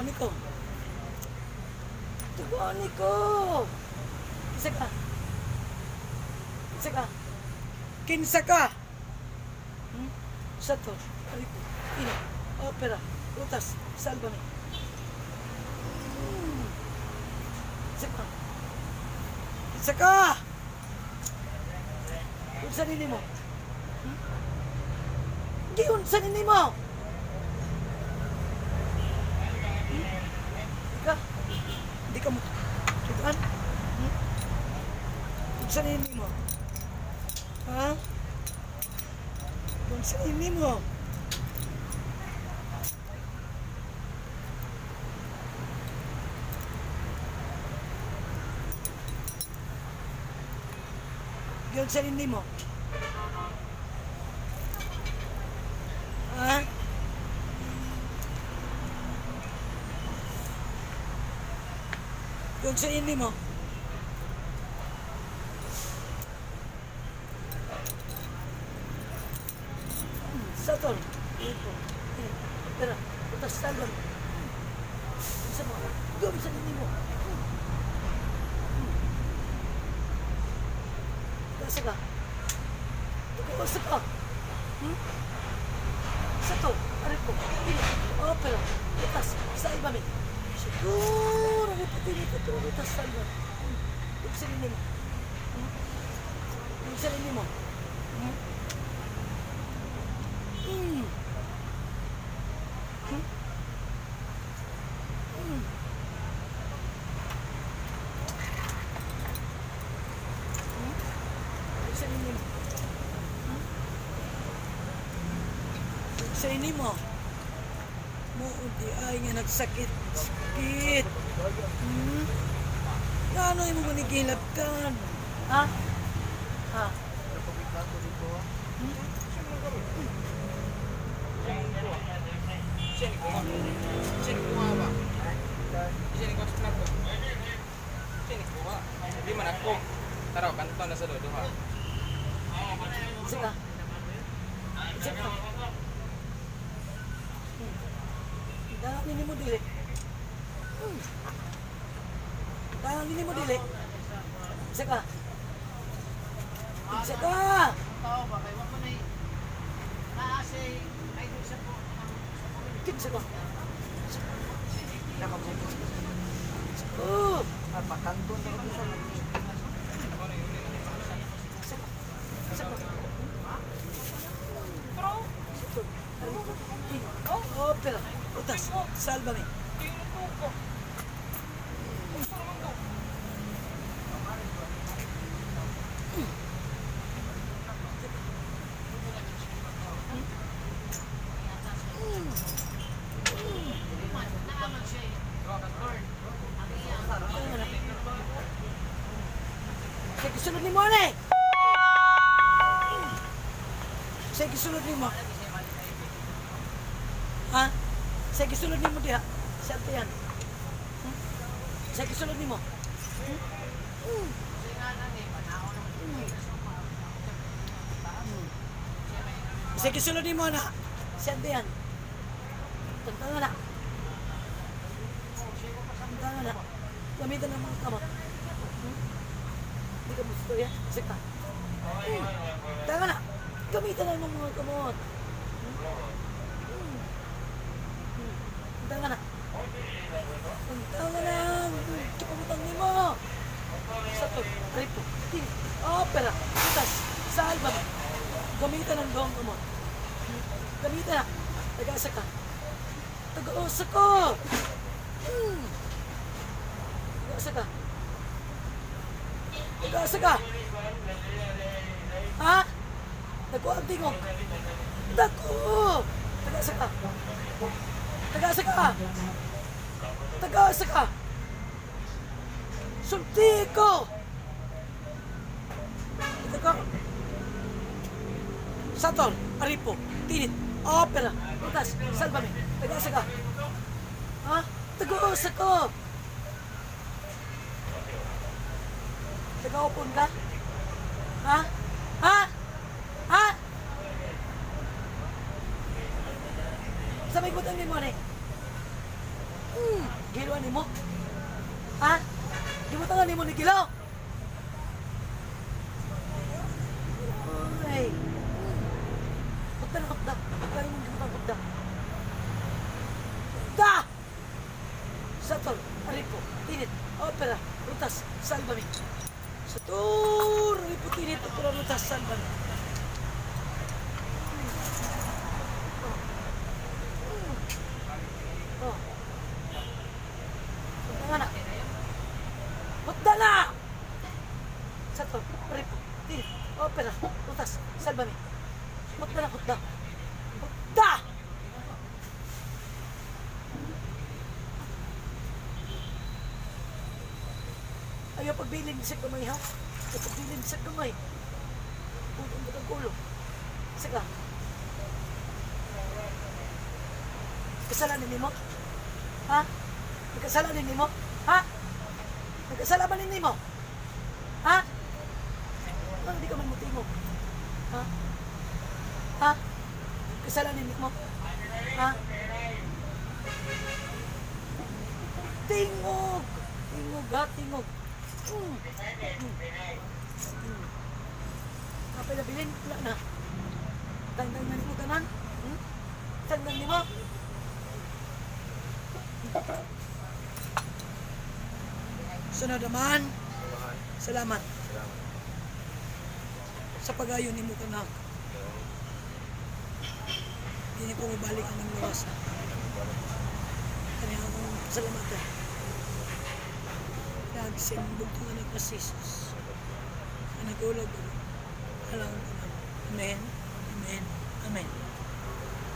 Tuguan ko. Tuguan ko. Isa ka. Isa ka. Kinsa ka. Sato. Aripo. Ina. Opera. Utas. Salvame. Isa ka. Isa ka. Unsa nini mo? Unsa nini mo? Hindi ka mo. Tuguan? Unsa nini mo? Ha? Unsa nini mo? Unsa nini mo? Ha? Unsa nini mo? Satol. Ito. Tara. Utas salvan. Unsa mo? Unsa nini mo? Unsa ka? Unsa ka? Sato, aripo, opera, utas, salvame. Siguro, aripo, utas, salvame. Yung sarili mo. Yung sarili mo. Yung sarili mo. Sa ini mo di ay nga nagsakit-sakit. Ano yung mga nagihilaptan? Ha? Ha? Di man ako. Taraw, kanto na sa duha. Sige. Sige. Dahil mo dili. Dahil mo dili. Saka. Saka. Tao ba kay wa mo nay naasay ay do sa po. Kinsa ko. Nakapagod. Oh, Pakanto na ko sa opera, utas, salvame. Sige, sunod ni mo, ane! Sige, sunod ni mo. Ha? Sige, sunod ni mo diha. Siyempre yan. Sige, sunod ni mo. Sige, sunod ni mo na. Siyempre yan. Tantanga na. Tantanga na. Gamitan ng mga kamot. Hindi ka gusto yan. Sige ka. Tanga na. Gamitan ng mga kamot. Tanga na. Tanga na. Kapagutang ni mo. Sato. Ripo. Tini. Opera. Utas. Salvame. Gamitan ng doong kamot. Gamitan na. Tagaasa ka. Tagaasa ko. Tagaasa ka. Tagaasa ka. Ha? Dako ang tingog. Dako. Tagaasa ka. Tagaasa ka. Tagaasa ka. Sulti ko. Ito ka. Sator, Aripo, Tinit, Opera, Utas, Salvame. Tagaasa ka. Ha? Tagaasa ko. Tagaupon ka? Ha? Ha? Ha? Sabay ko tangin mo, ne? Giluan ni mo? Ha? Gibutangan ni mo ni Gilo? Ay. Kapda na kapda. Kaya mong gibutang kapda. Da! Satol, aripo, tinit, opera, rutas, salbami. Satur, aripo, tinit, opera, rutas, salbami. Oh. Punta na. Punta na! Satur, aripo, tinit, opera, rutas, salbami. Punta na, punta. Punta! Ayaw pagbilin sa kamay ha. Ayaw pagbilin sa kamay. Putong mo ng ulo. Saka. Kasalanan mo? Ha? Nagkasalanan mo? Ha? Nagkasalanan mo? Ha? Ano di ka man muti mo? Ha? Ha? Kasalanan mo? Ha? Tingog! Tingog ha, tingog. Kapay na bilin, wala na. Tandang na mo tanan. Tandang ni mo. Sunod naman. Salamat. Sa pag-ayon ni mo tanan. Hindi ko mabalik ang lawas. Kanya akong salamat eh. Nagsimbog ko na nagpasisos. Nagulog ko. Alam ko na. Amen. Amen. Amen.